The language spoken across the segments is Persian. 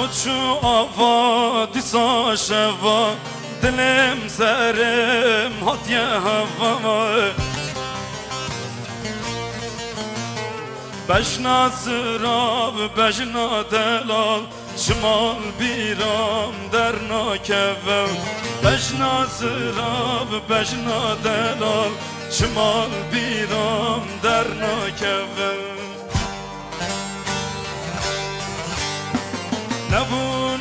چو آوا دیسا شوا دلم سرم هاتیه هوا بجنا سراب بجنا دلال شمال بیرام در ناکوه بجنا سراب بجنا دلال شمال بیرام در ناکوه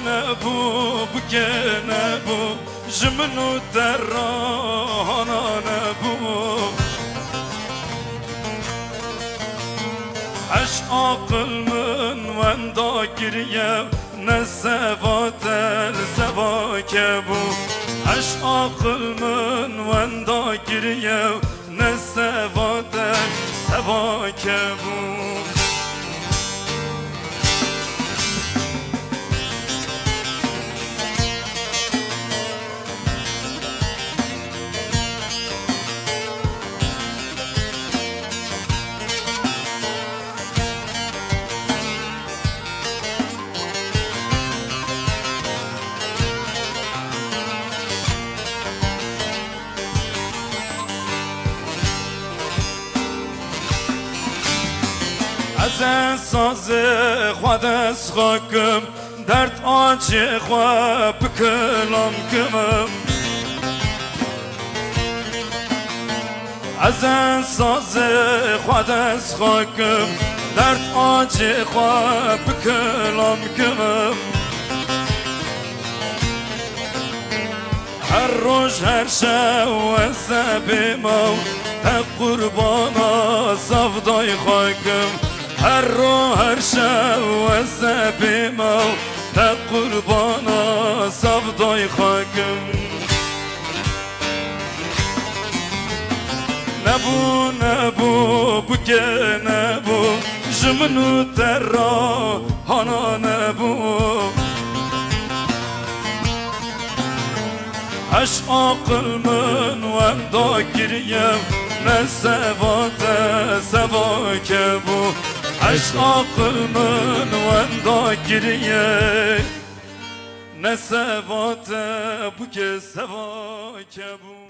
نبو بکه نبو جمنو در رانا نبو اش عقل من وندا گریم نسوات السوا کبو اش عقل من وندا گریم نسوات السوا کبو از ساز خود از خاکم درد آنچه خواه بکلام کمم از ساز خود از خاکم درد آنچه خواه بکلام کمم هر روز هر شب و سبی مو تا قربانا صفدای خاکم هر رو هر شب و سبی مو تا قربانا صفدای خاکم نبو بکه نبو جمنو در را هانا نبو اش عقل من وندا گریم نسوات سوا کبو اش عقل من وندا گریم نسوات بکه سوا کبو